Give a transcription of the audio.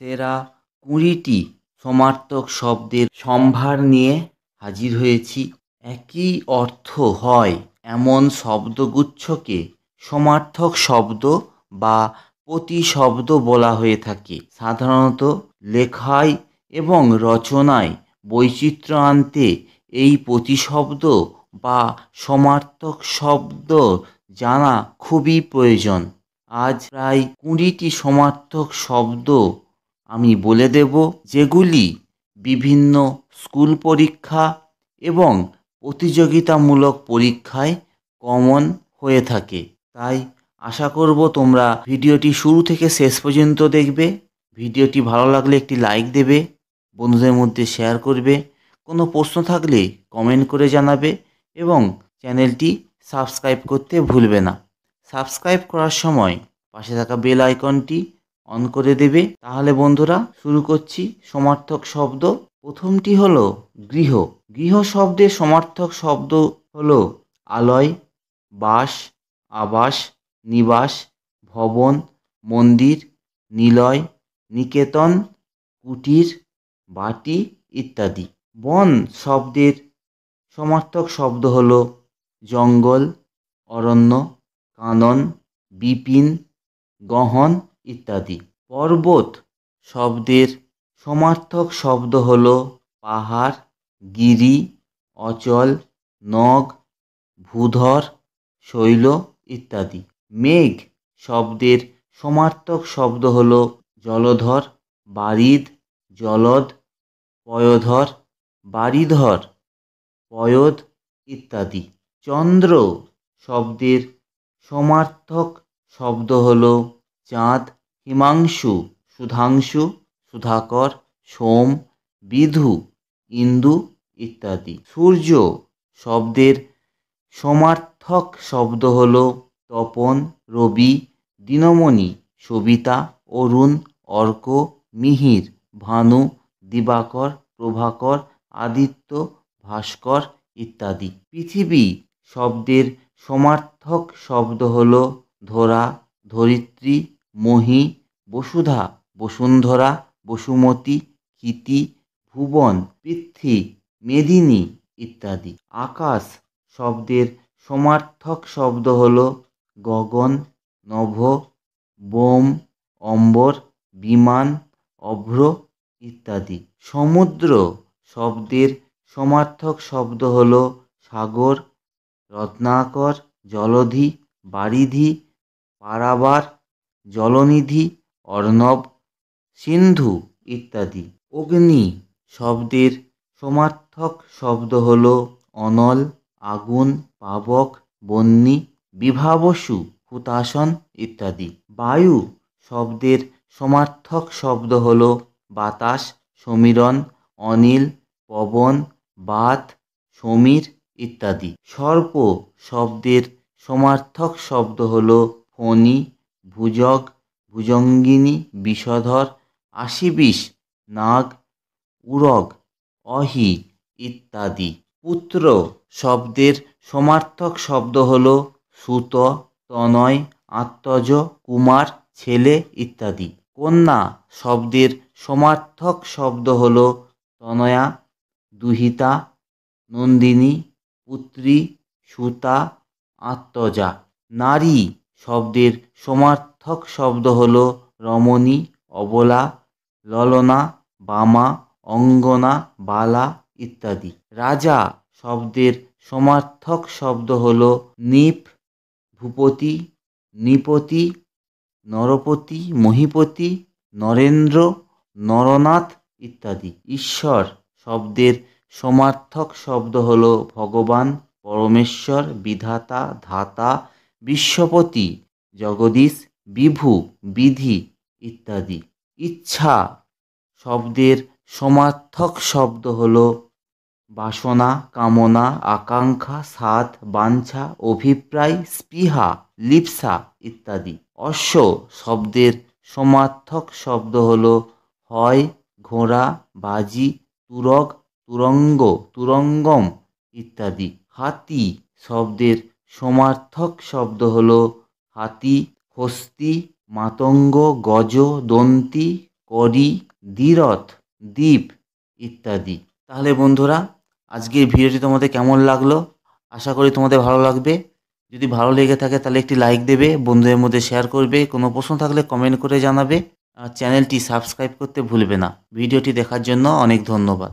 সেরা 20টি সমার্থক শব্দের সম্ভার নিয়ে হাজির হয়েছি। একই অর্থ হয় এমন শব্দগুচ্ছকে সমার্থক শব্দ বা প্রতিশব্দ বলা হয়ে থাকে। সাধারণত লেখায় এবং রচনায় বৈচিত্র্য আনতে এই প্রতিশব্দ বা সমার্থক শব্দ জানা খুবই প্রয়োজন। আজ প্রায় 20টি সমার্থক শব্দ আমি বলে দেব, যেগুলি বিভিন্ন স্কুল পরীক্ষা এবং প্রতিযোগিতামূলক পরীক্ষায় কমন হয়ে থাকে। তাই আশা করব তোমরা ভিডিওটি শুরু থেকে শেষ পর্যন্ত দেখবে। ভিডিওটি ভালো লাগলে একটি লাইক দেবে, বন্ধুদের মধ্যে শেয়ার করবে, কোনো প্রশ্ন থাকলে কমেন্ট করে জানাবে এবং চ্যানেলটি সাবস্ক্রাইব করতে ভুলবে না। সাবস্ক্রাইব করার সময় পাশে থাকা বেল আইকনটি অন করে দেবে। তাহলে বন্ধুরা শুরু করছি সমার্থক শব্দ। প্রথমটি হলো গৃহ। গৃহ শব্দের সমার্থক শব্দ হলো আলয়, বাস, আবাস, নিবাস, ভবন, মন্দির, নিলয়, নিকেতন, কুটির, বাটি ইত্যাদি। বন শব্দের সমার্থক শব্দ হলো জঙ্গল, অরণ্য, কানন, বিপিন, গহন ইত্যাদি। পর্বত শব্দের সমার্থক শব্দ হলো পাহাড়, গিরি, অচল, নগ, ভূধর, শৈল ইত্যাদি। মেঘ শব্দের সমার্থক শব্দ হলো জলধর, বারিদ, জলদ, পয়োধর, বারিধর, পয়োদ ইত্যাদি। চন্দ্র শব্দের সমার্থক শব্দ হলো চাঁদ, হিমাংশু, সুধাংশু, সুধাকর, সোম, বিধু, ইন্দু ইত্যাদি। সূর্য শব্দের সমার্থক শব্দ হলো তপন, রবি, দিনমণি, সবিতা, অরুণ, অর্ক, মিহির, ভানু, দিবাকর, প্রভাকর, আদিত্য, ভাস্কর ইত্যাদি। পৃথিবী শব্দের সমার্থক শব্দ হলো ধরা, ধরিত্রী, মহী, বসুধা, বসুন্ধরা, বসুমতী, ক্ষিতি, ভুবন, পৃথ্বী, মেদিনী ইত্যাদি। আকাশ শব্দের সমার্থক শব্দ হলো গগন, নভ, বোম, অম্বর, বিমান, অভ্র ইত্যাদি। সমুদ্র শব্দের সমার্থক শব্দ হলো সাগর, রত্নাকর, জলধি, বারিধি, পারাবার, জলনিধি, অর্ণব, সিন্ধু ইত্যাদি। অগ্নি শব্দের সমার্থক শব্দ হলো অনল, আগুন, পাবক, বহ্নি, বিভাবসু, হুতাশন ইত্যাদি। বায়ু শব্দের সমার্থক শব্দ হলো বাতাস, সমীরণ, অনিল, পবন, বাত, সমীর ইত্যাদি। সর্প শব্দের সমার্থক শব্দ হলো ফণী, ভুজগ, ভুজঙ্গিনী, বিষধর, আশিবিশ, নাগ, উরগ, অহি ইত্যাদি। পুত্র শব্দের সমার্থক শব্দ হলো সুত, তনয়, আত্মজ, কুমার, ছেলে ইত্যাদি। কন্যা শব্দের সমার্থক শব্দ হলো তনয়া, দুহিতা, নন্দিনী, পুত্রী, সুতা, আত্মজা। নারী শব্দের সমার্থক শব্দ হলো রমণী, অবলা, ললনা, বামা, অঙ্গনা, বালা ইত্যাদি। রাজা শব্দের সমার্থক শব্দ হলো নৃপ, ভূপতি, নৃপতি, নরপতি, মহীপতি, নরেন্দ্র, নরনাথ ইত্যাদি। ঈশ্বর শব্দের সমার্থক শব্দ হলো ভগবান, পরমেশ্বর, বিধাতা, ধাতা, বিশ্বপতি, জগদীশ, বিভু, বিধি ইত্যাদি। ইচ্ছা শব্দের সমার্থক শব্দ হলো বাসনা, কামনা, আকাঙ্ক্ষা, সাধ, বাঞ্ছা, অভিপ্রায়, স্পৃহা, লিপ্সা ইত্যাদি। অশ্ব শব্দের সমার্থক শব্দ হলো হয়, ঘোড়া, বাজি, তুরগ, তুরঙ্গ, তুরঙ্গম ইত্যাদি। হাতি শব্দের সমার্থক শব্দ হলো হাতি, হস্তি, মাতঙ্গ, গজ, দন্তি, করি, দ্বিরথ, দ্বীপ ইত্যাদি। তাহলে বন্ধুরা, আজকের ভিডিওটি তোমাদের কেমন লাগলো? আশা করি তোমাদের ভালো লাগবে। যদি ভালো লেগে থাকে তাহলে একটি লাইক দেবে, বন্ধুদের মধ্যে শেয়ার করবে, কোনো প্রশ্ন থাকলে কমেন্ট করে জানাবে, আর চ্যানেলটি সাবস্ক্রাইব করতে ভুলবে না। ভিডিওটি দেখার জন্য অনেক ধন্যবাদ।